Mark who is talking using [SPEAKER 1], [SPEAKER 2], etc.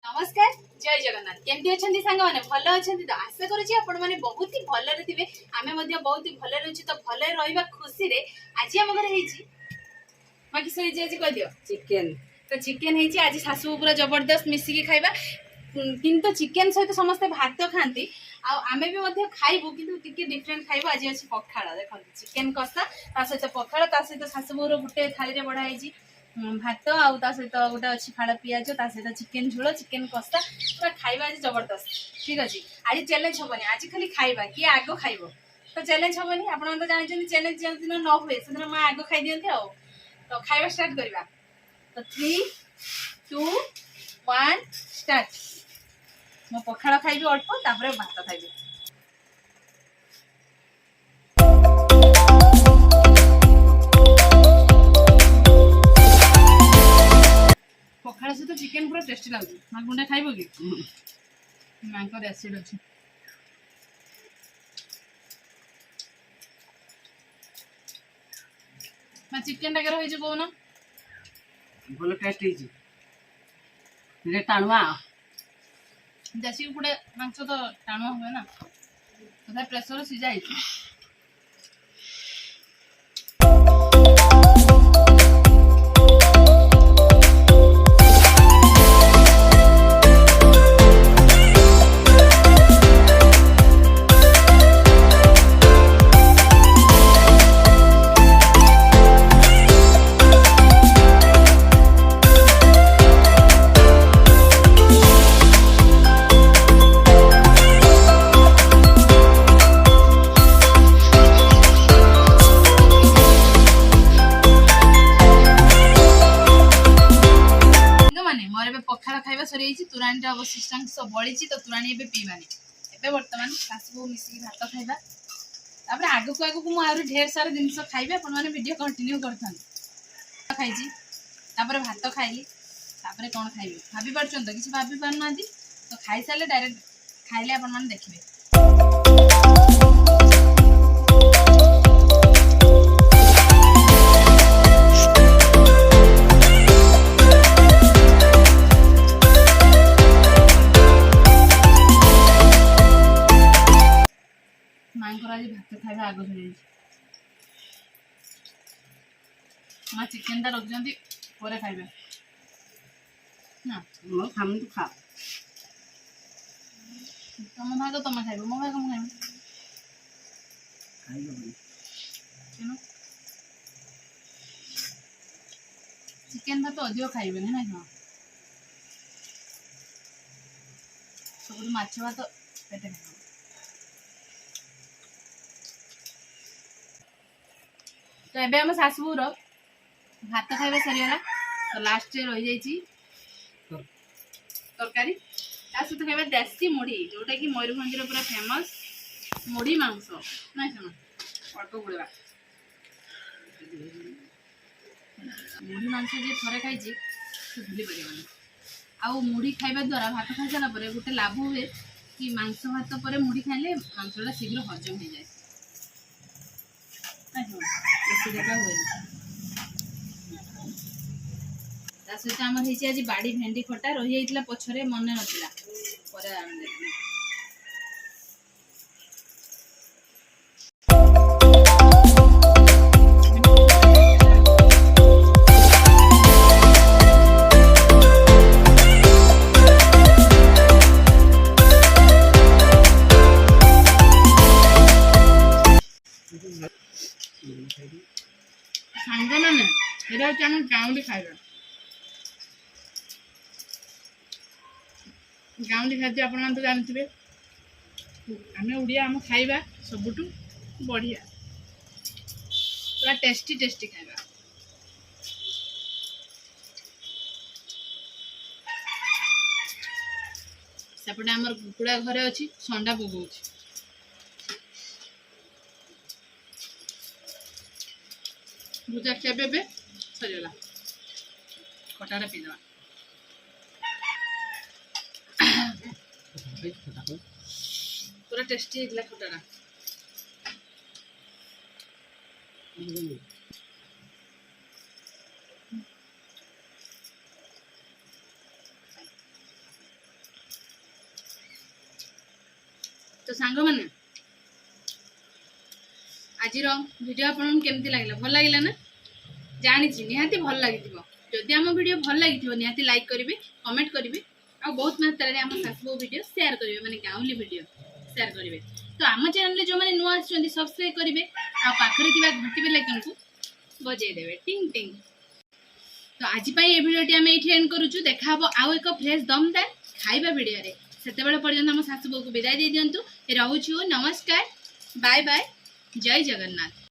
[SPEAKER 1] नमस्कार जय जगन्नाथ केमती अच्छी सांग मैंने भल अच्छा तो आशा करुँच आपण मैंने बहुत ही भलरे थे आम बहुत ही भलरे अच्छे तो भल रहा खुशी रे आज आम घर किस आज कह दियो
[SPEAKER 2] चिकेन
[SPEAKER 1] तो चिकेन आज शाशु पूरा जबरदस्त मिसिकी खाइबा किंतु चिकेन सहित समस्ते भात खाती आमे भी खाइबू किंतु टिके डिफरेंट खाइबू आज अच्छी पखाड़ देख चिकेन कषा ता सहित पखाड़ ता सहित शाशु बोर गोटे थाली में बढ़ाई भात आउ ता सहित गोटे अच्छी फाड़ पिज ता सहित चिकेन झोल चिकेन कषा पूरा खाइबा आज जबरदस्त ठीक अच्छे आज चैलेंज हेनी आज खाली खाइबा किए आग खाइब तो चैलेंज हेनी आप तो जानते चैलेंज जो दिन न हुए से दिन माँ आग खाई दिखती तो खाइबा स्टार्ट करवा तो 3 2 1 स्टार्ट मो पखाड़ खाइबी अल्प तापर भात खाइबी पखाड़ सहित चिकेन पूरा टेस्टी लगुच माँ गुंडा खाइब कि माँ को एसिड अच्छे माँ चिकेन टाइगर होइछ कोन
[SPEAKER 2] भल टेस्ट टाणुआ
[SPEAKER 1] देसी कुकुड़ा मांस तो टाणुआ हुए ना तथा प्रेसर सीझा पखाड़ खाइबा सरी तुराणी अवशिष्टांश बड़ी तो तुराणी ए पीवानी ए बर्तमान शाशु मिसिक भात खाइबा तापर आगक आगक मुझे ढेर सारा जिनस खाइबे आपने वीडियो कंटिन्यू करते खाई भात खाइली तापर कौन खाइबे भाभी पार्छन तो किसी भाभी पारना तो खाई सारे डायरेक्ट खाइले आपने देखिए आज भात खाइबा आग धरी माँ चिकेन टा रखी खाइबे ना
[SPEAKER 2] खाम तो खा
[SPEAKER 1] तुम भाग तुम खाइब मो भाग मुझे चिकेन भात अधिक खाइबे ना हाँ सब माछ भात पेटे खाइब तो एबे हम शाशुर भात खाइबा सरीगला तो लास्ट रही जाइए तरकारी सहित खाइबा देसी मुढ़ी जोटा कि मयूरभंज पूरा फेमस मुढ़ी मांस ना अल्प गुड़ा मुढ़ी मांस जी थे खाई भूली पारे आउ मुढ़ी खाइबा द्वारा भात खाई सारा गोटे लाभ हुए कि मांस भात पर मुढ़ी खाइले मांसटा शीघ्र हजम हो जाए सहित आम आज बाड़ी भेंडी खटा रही जाता पछरे मन नाला सांगना ना गाँवली खाइबा गाँवली खाद्य आप जानते आम ओडिया आम खाइबा सबुठू बढ़िया पूरा टेस्टी टेस्टी खाइबा सेपटे आमर कुकुड़ा घरे अच्छी संडा पकाउछ भूजा खेबे सरीगला खटाटा पीदे पूरा टेस्टी है खटाटा तो सांग मैंने आज वीडियो आपन केमती लागला भल लागला ना जानी निहाती भल लगी जदि आम वीडियो भल लगी निहाती लाइक करेंगे कमेंट करेंगे आ बहुत मात्रा रे आम सासू वीडियो शेयर करेंगे माने गाँवली वीडियो शेयर करेंगे तो आम चैनल जो मैंने नुआ सब्सक्राइब करेंगे आ पाखरे थिबा घंटी बेल आइकन को बजाई देबे टिंग टिंग। तो आज ये वीडियो आम ये एंड करूँ देखा हम आउ एक फ्रेश दमदार खाइबा वीडियो रे सेते पर्यंत आम सासू बो को विदाई दे दिंतु रोचु नमस्कार बाय बाय जय जगन्नाथ।